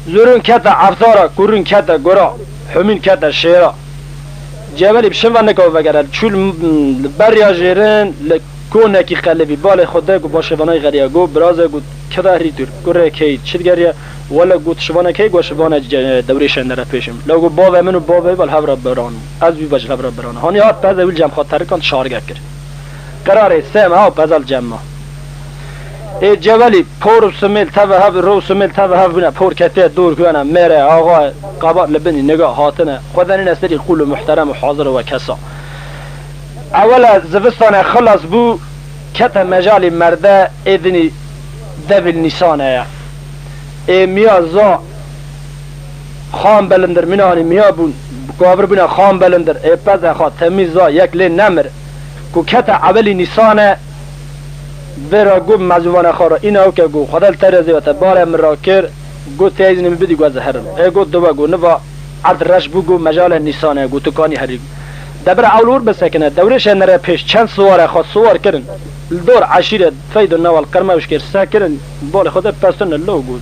زورون کتا عفزارا کورون کتا گرا همین کتا شیرا جبلی بشنوان نکو وگرد چول بریا جیرن لکونه کی خلبی بال خوده گو با شوانای غریا گو برازه گو کدا ریتور گره کی چدگریا ولا گو شوانه کی گو شوانه دوریش نره پیشم لگو باو منو باو بال هفرا بران از بی وجه هفرا بران هانی هات پس اول جمع خاطر کن شارگه کرد قراره سم ها پزل جمع ای جوالی پور سمیل تبه هف رو سمیل تبه هف بنا پور کته دور کنه میره آقا قبار لبنی نگاه هاتنه خودنی نسری قول محترم و حاضر و کسا اولا زوستان خلاص بو کته مجال مرده ایدنی دبل نیسانه ای میا زا خام بلندر منانی میا بون قابر بنا خام بلندر ای پزه خواه تمیز زا یک لی نمر کو کته اولی نیسانه برا گو مزوان خورا این او که گو خدال ترزی و تبار مراکر گو تیز نمی بدی گو زهرم ای گو دو گو نوا عد رش بو گو مجال نیسانه گو تکانی هری دبر اولور بسکنه دورش نره پیش چند سواره خود سوار کرن دور عشیره فید و نوال قرموش کر سا کرن بال خود پستن لو گو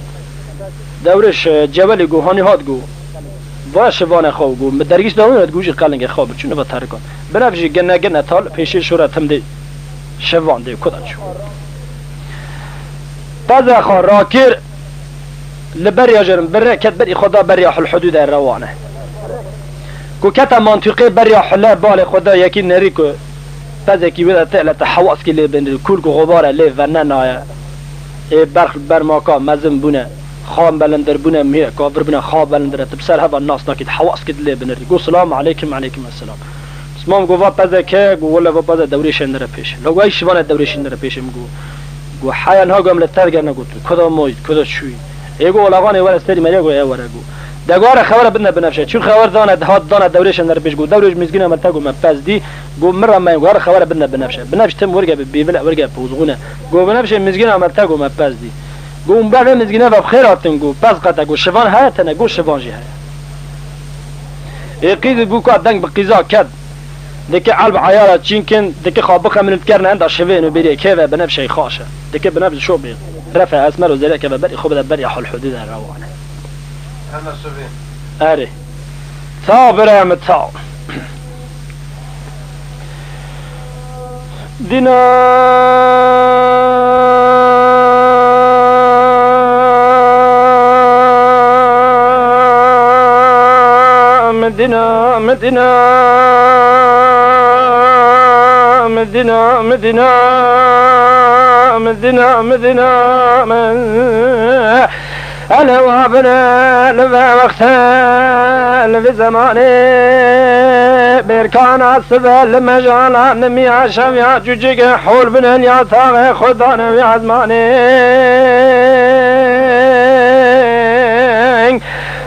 دورش جبل گو هانی هات گو با شوان خو گو درگیش داون گوجی قلنگ خواب چون با ترکان بنفجی گنه گنه تال پیش شورا تمدی شوان دی کدان شو بعض خا راکر لبریا جرم برکت بری خدا بریا الحدود روانه کو کتا منطقه بریا حلا بال خدا یکی نری کو بعض کی بده تعالی تحواس کی لبن کل کو غبار له وننا ای بر ماکا مزم بونه خام بلندر بونه می کافر بونه خاب بلندر تبصر هبا الناس ناكيد حواس كد لبن کو سلام علیکم علیکم السلام اسمم گو بعض که گو ولا بعض دوریش نره پیش لو ايش وانا دوریش نره پیش گو حیان ها گم لترگر نگوت کدا موید کدا چوی ایگو لغانه ور استری مریا گو ورگو دگوار خبر بدنا بنفشه چون خبر دانه هات دانه دوریش نره پیش گو دورش مزگینه من تاگو مپاز دی گو مره ما گوار خبر بدنا بنفشه تم ورگه بیبل ورگه پوزغونه گو بنفشه مزگینه من تاگو مپاز دی گو بعد مزگینه و بخیراتن گو پس قطع گو شوان هاتنه گو شوان جی های اقید بو کو دنگ بقیزا کد دکی علب عیارت چینکن دکی خوابخه من تکرن عند شوین و بری که و بنفشه خاشه دکی بنفشه شو بی رفع اسمر و زیرا که بری خوب بری حل حدود روانه هلا شوین اره تا برم تا دینا مدينة مدينة مدينة مدينة مدينة مدينة أنا وابنا لفا وقتها لفي زماني بيركان السبل مجالا نمي عشم يا جوجيك حول بنن يا طاغي خدانا في عزماني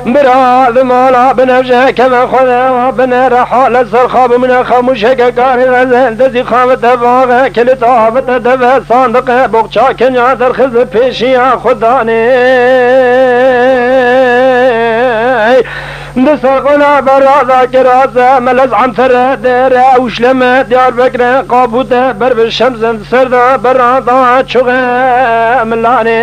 براد مالا بنفشه كما خذا وبنا رحال السرخاب من خاموشك كاري غزل دزي خامت باغه كل طابت دفع صندق بوقشا كنيا در خز پیشيا خداني دسقنا برازا كرازا ملز عن فرد اوش لما ديار بكر قابوت برب الشمس سردا برازا شغا ملاني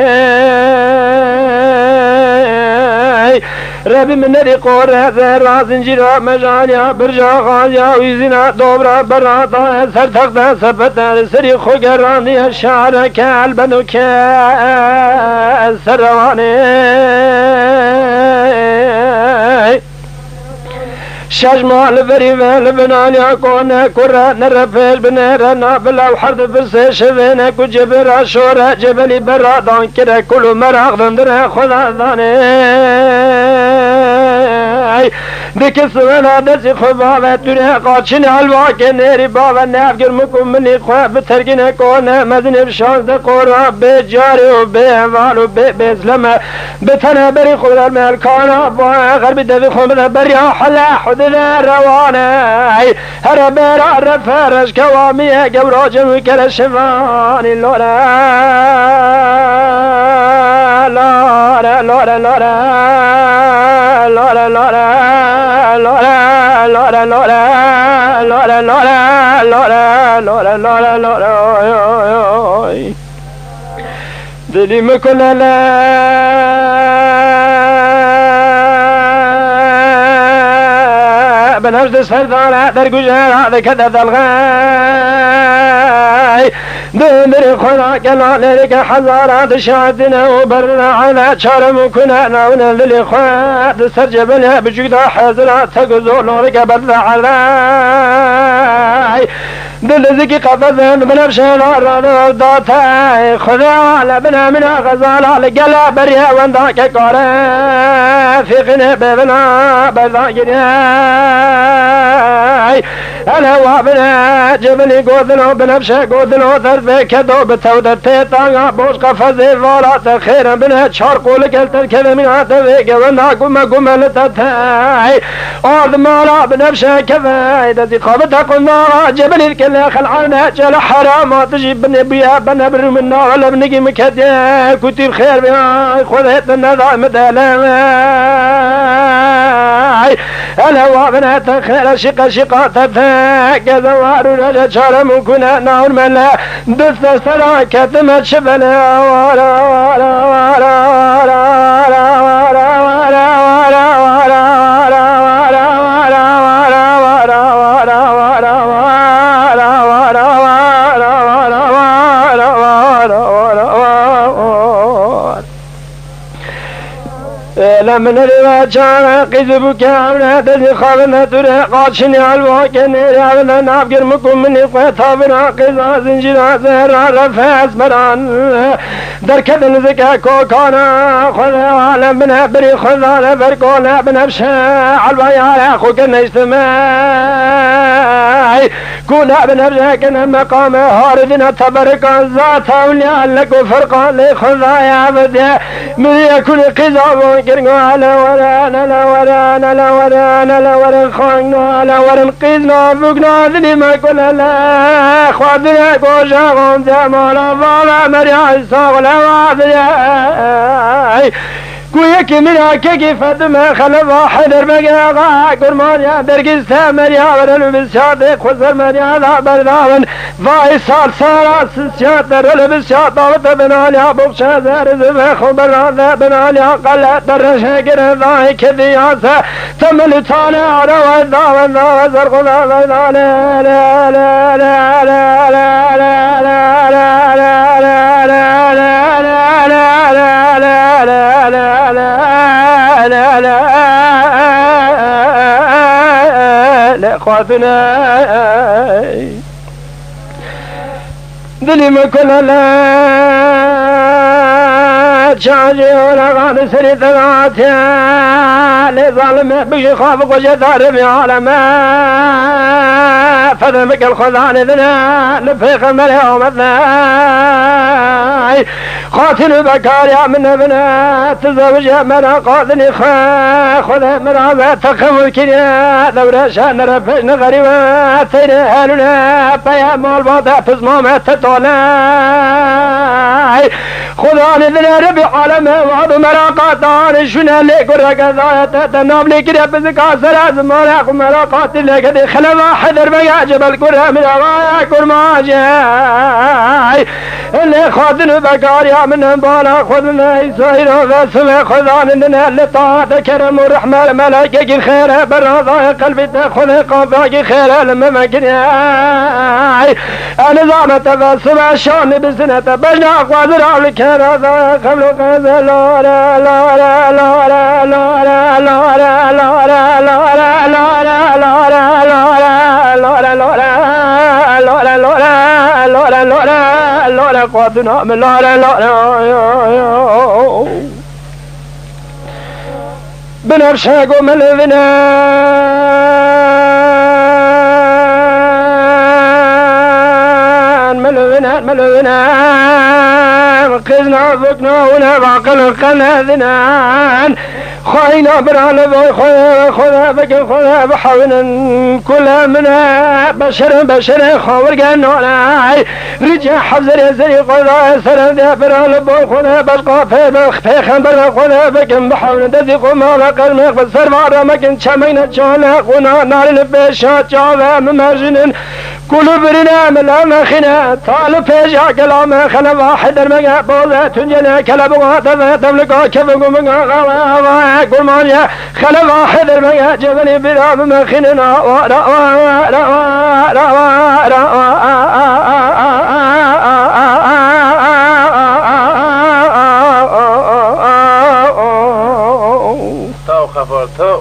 ربي من نري قور هذا رازن جرا مجانيا برجا غايا ويزنا دوبرا براطا سر تغدا سبتا سري خوغراني الشعر كالبنو كالسرواني شجمال فريفال بنانيا كون كرة نرفل بنيرنا بلاو حرد بس شفينا كجبر شورا جبلي برادان كده كل مراغ دندر خدا داني دك سونا دسي خبابة دنيا قاتشن الواك نيري بابا نافقر مكم مني خواب ترقنا كون مذنب شانز قرى بجاري وبيهوال وبيزلمة بتنا بري خدا المالكانا غرب دفي خمنا بري حلا حدنا روانا هربير رفارش كوامي قبراج وكر شفاني لورا لورا لورا لورا لورا لورا لورا لورا لورا لورا لورا لورا لورا لورا دلي مكن لا بنفس سردار در گجرات کده دلغای دمر خدا گلال که حزارات شادنا و بر على چارم کنه ناون للی خود سر جبل بجود حضرات تگذول که بر علای دل زکی قبضن بنفس نار داتا خدا على بنا من غزال على قلا بريا ونداك قاره فيقنا ببنا بذاكري انا وابنا جبني قودنو بنفشه قودنو ضربه كدو بتودته طاقه بوش قفزه فارات خيرا بنا چار قول قلتر كذا من عتبه قونا قم لتتاي ارض مالا بنفشه كذا دزي قابتها قلنا جبني الكلا خلعنا جل حرامات تجيب بنبيا بنبر منا ولا بنجي مكدي كتير خير بها خذت النظام دلماي انا وابنا تخيل شقا تفاك زوار رجا شرم كنا نور ملا دست سرا كتمت شبلا ورا ورا ورا ورا ورا لمن الواجهة قذبك عمنا تزي خابنا ترقات شني الواكن رابنا نافقر مكم من إخواتابنا قذا زنجنا زهر رفاس بران در كدن زكا كوكانا خذا وعلمنا بري خذا لبركونا بنفشا الويا أخوك نجتماعي كونا بنفشا كنا مقام هاردنا تبركا ذاتا وليالك وفرقا لخذا يا بدي من يكون قذا على ورانا لا ورانا لا ورانا لا ورا خاننا لا ورا قيزنا فوقنا ذني ما كنا لا خاطرنا كوجا قوم جمالا فالا مريا صاغلا وعذيا كويك من كيف فدما خلفا حدر بقاقا قرمان يا درقز تامر يا ورلو بالشاطئ خزر مريا ذا برداون فاي صار صار سسيات رلو بالشاطئ وطبنا ليا بوشا زار زبخ وبراذا بنا ليا قلع درشا قرذا كذي عسى تمل تانا عروا الداوان ذا وزرق ذا لا لا لا لا لا لا لا لا لا خواتنا ذلي ما كنا لا تشاجي ولا غاد سري ثغاتها لظالم بشي خافق وجدار بعالمه فذنبك الخزان ذنا لفيق الملأ ومثناي قاتل بكار يا من ابنا تزوج من قاضني خذ مرابة تخم الكنيا دورة شان رفجنا غريبة تينا هلنا بيا مال باطا فزمامة تطولاي خذان ذنا ربي عالمه وعض مراقاتان شنا ليك ورقضايا تنام ليك رب زكا سراز مالاق مراقات لك دي خلفا حذر بيا جبل كره من أغايا كرماجي اللي خاطن بكار يا من بالا خذنا يسير وغسل خذان لنا اللي طاعت كرم ورحمة الملائكة خير برضايا قلبي تأخذ قفاك خير لما مكنياي أنا زعمت فاسمع شان بسنة بجنا قادر على كرضايا قبل قذل لا لا لا لا لا لا لا لا لا لا لا قادنا من لا لا لا بنفشاق من الذنان قزنا فكنا ونبعق القنا ذنان خاينا برالب خذا بك خذا بحونا كل منا بشر خاور قنونا رجع حزر يزري خذا سرم ذا برالب خذا بشقى في خنبر خذا بك بحونا دذيق مالا قلمك بسر مارا مكن شمينا جانا خنا نار البشات جانا مماجنن كل برنا ملا خنا طالب فيجا كلام خنا واحد المقا بوذا تنجنا كلب غاتا تملكا كفقو مقا غوا قل مانيا خلوا حذر بيا جبل براب مخننا تو خبر تو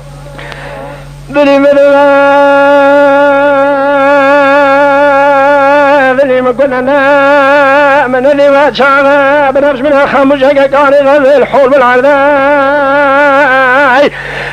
بني ما قلنا من اللي ما شاف بنفس من خمسة كان غزل الحول بالعذاي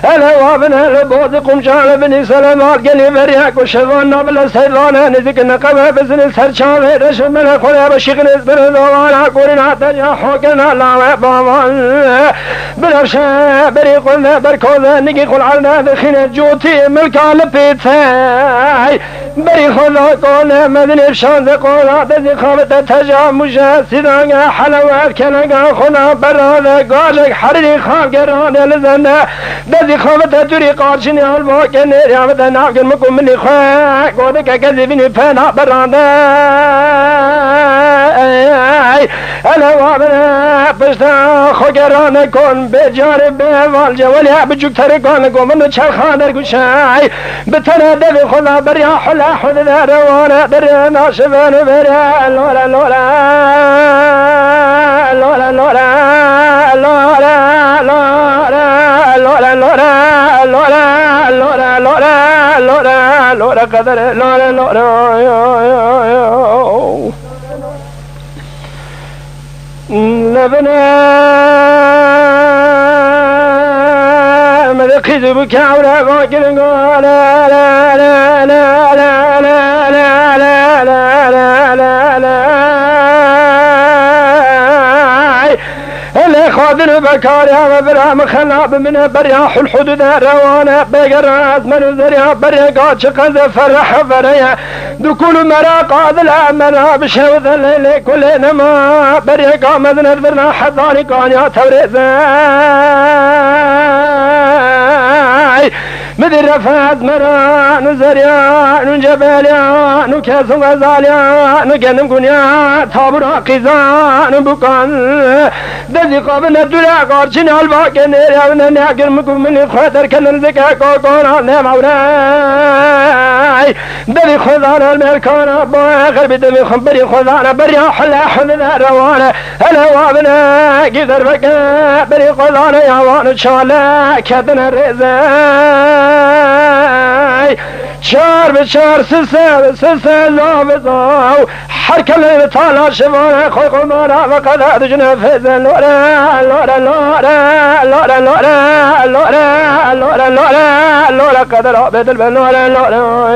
أنا وابن البوذ قم شال بني سلمان قلي برياك وشفنا بلا سيدانا نزك نقبه بزن السرشان رشد من الخلا بشيخ نزبر دوانا قولنا تجا حوكنا لا وابامان بنفشا بري قلنا بركوذا نقي قل عرنا دخين الجوتي ملكا لبيتاي بري خلا قولنا مدني بشان قولا دزي خابت تجا مجاسدان حلوات كنقا خلا برادا قالك حرري خاب قرانا لزنا دزي خابت تجري قارشني البوكي نيري عمدا ناقل مكم مني خواك قودك كذبيني فانا برادا أنا وابنا بشتا خقرانا كون بجارب بوالجا وليا بجوك ترقانا قومنو چرخانا قشاي بتنا دبي خلا بريا حلا حدا روانا درنا شبان بريا لولا لولا لولا لولا لولا لولا لولا لولا لولا لولا لولا لولا لولا قدر لولا لولا لبنا مذكي ذبك عولا باكر لا لا لا لا لا لا لا لا لا لا لا اللي خاذر بكاريا وبرام خلاب من برياح الحدود روانا بقراز من ذريا بريقات شقز فرح فريا دكول مراق هذا مرا بشوذ الليل كل نما بريقا مذن البرنا حضاني قانيا توريزاي مذر رفاز مرا نزريا نجباليا نكاس غزاليا نقنم قنيا تابرا قزان بكان دزي قابلنا الدنيا قارشنا الباقي نيريا ونناقر مكم من خاطر كان الزكاة قوقونا نام عوراي دزي خذانا الملكانا باخر بدمي خبري خذانا بريا حلا حلنا روانا هلا وابنا قدر بكا بري خذانا يا وانا شالا كدنا الرزاي شار بشار سلسل سلسل لابطاو حركة اللي طالع شمانا خوي قمانا وقد أدجنا فزن لورا لورا لورا لورا لورا لورا لورا لورا لورا قدر عبد البن لورا لورا